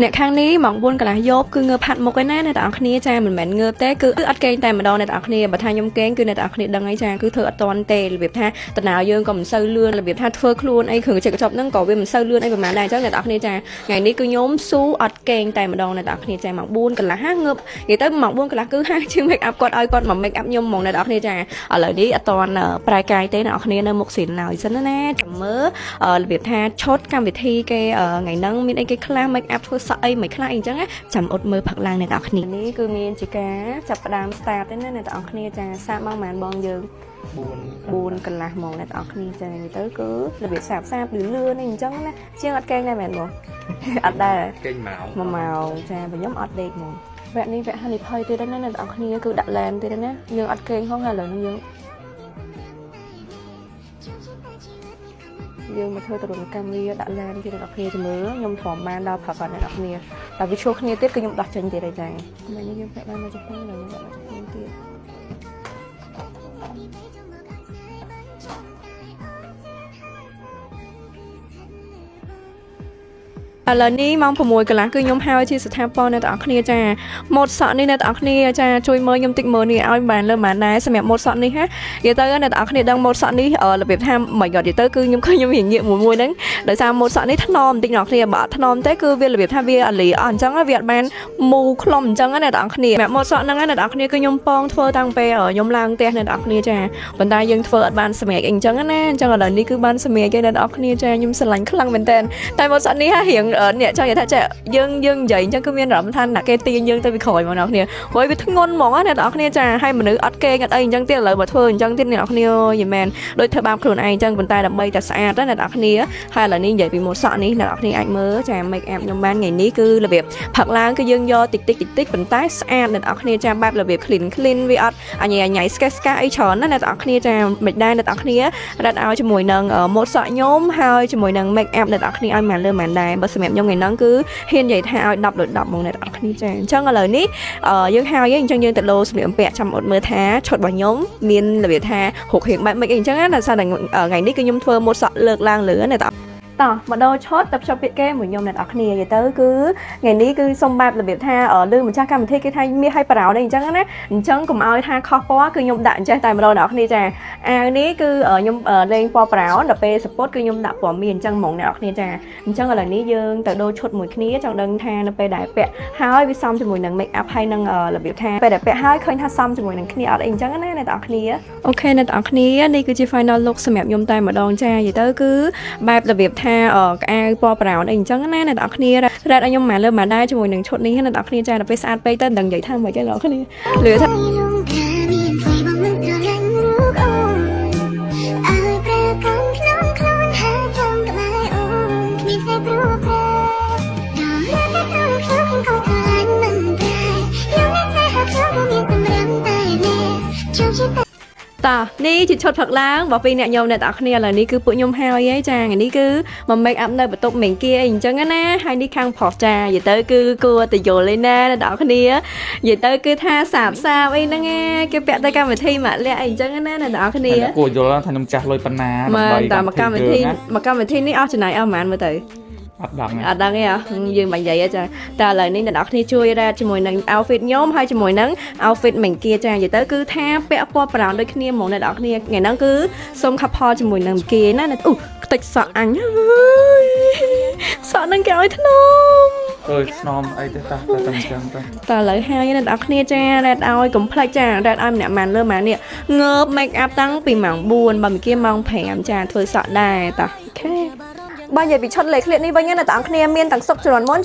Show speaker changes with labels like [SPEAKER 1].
[SPEAKER 1] អ្នកខាងនេះមក4កន្លះយប់គឺងើបផាត់មុខឯណាអ្នកទាំងអស់គ្នាចាមិនមែនងើបទេគឺអត់កេងតែម្ដងអ្នកទាំងអស់គ្នាបើថាខ្ញុំកេងគឺអ្នកទាំងអស់គ្នាដឹងអីចាគឺធ្វើអត់តាន់ទេរបៀបថាតណៅយើងក៏មិនសូវលឿនរបៀបថាធ្វើខ្លួនអីគ្រឿងចេះកញ្ចប់ហ្នឹងក៏វាមិនសូវលឿនអីប្រហែលដែរអញ្ចឹងអ្នកទាំងអស់គ្នាចាថ្ងៃនេះគឺខ្ញុំស៊ូអត់កេងតែម្ដងអ្នកទាំងអស់គ្នាចាមក4កន្លះងើបនិយាយទៅមក4កន្លះគឺហាងជាង make up គាត់ឲ្យគាត់មក make up ខ្ញុំហ្មងអ្នកទាំងអស់គ្នាចាឥឡូវនេះអត់តាន់ប្រែកាយទេអ្នកទាំងអស់គ្នានៅមុខស៊ីនឡើយសិនណាចាំមើលរបៀបថាឈុតកម្មវិធីគេថ្ងៃហ្នឹងមានអីគេខ្លះ make up ធ្វើសក់អីមិនខ្លះអីអញ្ចឹងចាំអត់មើលផឹកឡើងអ្នកទាំងអស់គ្នានេះគឺមានជាការចាប់ផ្ដើម start ទេណាអ្នកទាំងអស់គ្នាចាសាកមកប្រហែលបងយើង4កន្លះហ្មងអ្នកទាំងអស់គ្នាចានិយាយទៅគឺរបៀបសាបលឿននេះអញ្ចឹងណាជាងអត់កេងដែរមែនបងអត់ដែរ
[SPEAKER 2] កេងម៉ោង
[SPEAKER 1] 1ម៉ោងចាបើខ្ញុំអត់ដេកហ្មងវគ្គនេះវគ្គហានិភ័យទៀតណាអ្នកទាំងអស់គ្នាគឺដាក់ឡែនទៀតណាយើងអត់កេងហងហើយឥឡូវនេះយើងមកធ្វើទរណកម្មវាដាក់ឡានទៀតអ្នកនរគ្នាទៅមើលខ្ញុំព្រមបានដល់ផឹកគាត់អ្នកនរគ្នាតែវាឈ្លោះគ្នាទៀតគឺខ្ញុំដោះចេញទៀតហើយចាថ្ងៃនេះយើងប្រាក់បានមកចំពោះហើយខ្ញុំដាក់មកចំពោះទៀតឥឡូវនេះម៉ោង6កន្លះគឺខ្ញុំហើយជាស្ថាពរអ្នកទាំងអស់គ្នាចាម៉ូតសក់នេះអ្នកទាំងអស់គ្នាចាជួយមើលខ្ញុំតិចមើលនេះឲ្យបានលើបានដែរសម្រាប់ម៉ូតសក់នេះហ่าនិយាយទៅអ្នកទាំងអស់គ្នាដឹងម៉ូតសក់នេះរបៀបថាមិនគាត់និយាយទៅគឺខ្ញុំរៀងងាកមួយហ្នឹងដោយសារម៉ូតសក់នេះថ្នមបន្តិចអ្នកគ្នាបើអត់ថ្នមទេគឺវារបៀបថាវាអាលីអស់អញ្ចឹងវាអត់បានមូខ្លុំអញ្ចឹងអ្នកទាំងអស់គ្នាសម្រាប់ម៉ូតសក់ហ្នឹងអ្នកទាំងអស់គ្នាគឺខ្ញុំពងធ្វើតាំងពេលខ្ញុំឡើងផ្ទះអ្នកទាំងអស់គ្នាចាប៉ុន្តែយើងធ្វើអត់បានសម្រាប់អីអញ្ចឹងណាអញ្ចឹងឥឡូវនេះគឺបានសម្រាប់គេអ្នកទាំងអស់គ្នាចាខ្ញុំស្រឡាញ់ខ្លាំងមែនតើតែម៉ូតសក់នេះរៀងអ្នកចង់និយាយថាយើងនិយាយអញ្ចឹងគឺមានអារម្មណ៍ថាអ្នកគេទាញយើងទៅពីក្រោយមកអ្នកគ្នាព្រោះវាធ្ងន់ហ្មងណាអ្នកនរគ្នាចាឲ្យមនុស្សអត់កេងអត់អីអញ្ចឹងទៀតឥឡូវមកធ្វើអញ្ចឹងទៀតអ្នកនរគ្នាយីមែនដូចធ្វើបាបខ្លួនឯងអញ្ចឹងប៉ុន្តែដើម្បីតែស្អាតណាអ្នកនរគ្នាហើយឥឡូវនេះនិយាយពីម៉ូតសក់នេះអ្នកនរគ្នាអាចមើលចា make up ខ្ញុំបានថ្ងៃនេះគឺរបៀបផឹកឡើងគឺយើងយកតិចប៉ុន្តែស្អាតអ្នកនរគ្នាចាបែបរបៀប clean វាអត់អញ៉ៃស្កេសអីច្រើនណាអ្នកនរគ្នាចាមិនដែរអ្នកនរគ្នារត់ឲ្យជាមួយនឹងម៉ូតសក់ខ្ញុំហើយជាមួយនឹង make up អ្នកនរគ្នាឲ្យមិនលើមិនដែរបើសម្រាប់ខ្ញុំថ្ងៃហ្នឹងគឺហ៊ាននិយាយថាឲ្យ10លើ10ហ្មងអ្នកនរគ្នាចាអញ្ចឹងឥឡូវនេះយើងហើយអញ្ចឹងយើងទៅលោសម្លៀកបំពាក់ចាំអត់មើលថាឈុតរបស់ខ្ញុំមានរបៀបថាហុករៀងបែបម៉េចអីអញ្ចឹងណាដោយសារតែថ្ងៃនេះគឺខ្ញុំធ្វើម៉ូតសក់លើកឡើងលើណាតោះមកដល់ឈុតទៅភ្ជាប់ពាក្យគេមួយខ្ញុំអ្នកនរគ្នានិយាយទៅគឺថ្ងៃនេះគឺសុំបែបរបៀបថាលើម្ចាស់កម្មវិធីគេថាមានឲ្យប្រោនេះអញ្ចឹងណាអញ្ចឹងកុំឲ្យថាខុសពណ៌គឺខ្ញុំដាក់អញ្ចេះតែម្ដងអ្នកនរគ្នាចាអាវនេះគឺខ្ញុំលេងពណ៌ប្រោដល់ពេលសពតគឺខ្ញុំដាក់ពណ៌មានអញ្ចឹងហ្មងអ្នកនរគ្នាចាអញ្ចឹងឥឡូវនេះយើងទៅដូរឈុតមួយគ្នាចង់ដឹងថានៅពេលដែលពាក់ហើយវាសមជាមួយនឹង make up ហើយនឹងរបៀបថាពេលដែលពាក់ហើយឃើញថាសមជាមួយនឹងគ្នាអត់អីអញ្ចឹងណាអ្នកនរគ្នាអូខេអ្នកនរគ្នានេះគឺជា final look សម្រាប់ខ្ញុំតែម្ដងចានិយាយទៅគឺបែបរបៀបថាក្អាវពណ៌ប្រោនអីអញ្ចឹងណាអ្នកនរគ្នារ៉ាត់ឲ្យខ្ញុំមកលើមកដែរជាមួយនឹងឈុតនេះអ្នកនរគ្នាចាដល់ពេលស្អាតពេកទៅដឹងនិយាយថាមិនគេអ្នកនរគ្នាលឺថាតានេះជាឈុតផឹកឡើងរបស់ពីអ្នកខ្ញុំអ្នកទាំងគ្នាឥឡូវនេះគឺពួកខ្ញុំហើយឯងចាថ្ងៃនេះគឺមក make up នៅបន្ទប់មេងគីអីអញ្ចឹងណាហើយនេះខាងប្រុសចានិយាយទៅគឺគួរតែយល់ឯណាអ្នកទាំងគ្នានិយាយទៅគឺថាសាបអីហ្នឹងគេពាក់ទៅកម្មវិធីមកលាក់អីអញ្ចឹងណាអ្នកទាំងគ្នា
[SPEAKER 2] គួរយល់ថាខ្ញុំចាស់លុយប៉ុណ្ណា
[SPEAKER 1] ដើម្បីតែមកកម្មវិធីនេះអស់ចំណាយអស់ប្រហែលមើលទៅ
[SPEAKER 2] អត់ដឹង
[SPEAKER 1] ទេយើងមិននិយាយទេចាតែឥឡូវនេះអ្នកនរគ្នាជួយរ៉ាតជាមួយនឹង outfit ខ្ញុំហើយជាមួយនឹង outfit មេងគីចានិយាយទៅគឺថាពាក់ពណ៌ប្រោនដូចគ្នាហ្មងអ្នកនរគ្នាថ្ងៃហ្នឹងគឺសុំ couple ជាមួយនឹងគីណាអូខ្ទេចសក់អញហើយសក់នឹងគេឲ្យធ្នម
[SPEAKER 2] ស្នំអីទេតាតែអញ្ចឹងទៅ
[SPEAKER 1] តែឥឡូវហើយអ្នកនរគ្នាចារ៉ាតឲ្យកុំភ្លេចចារ៉ាតឲ្យម្នាក់ម៉ានលើម៉ាននេះងើប make up តាំងពីម៉ោង4បើមេងគីម៉ោង5ចាធ្វើសក់ដែរតាអូខេបើនិយាយពីឈុតលេខឃ្លៀតនេះវិញណាអ្នកទាំងគ្នាមានទាំងសុកជ្រន់មុន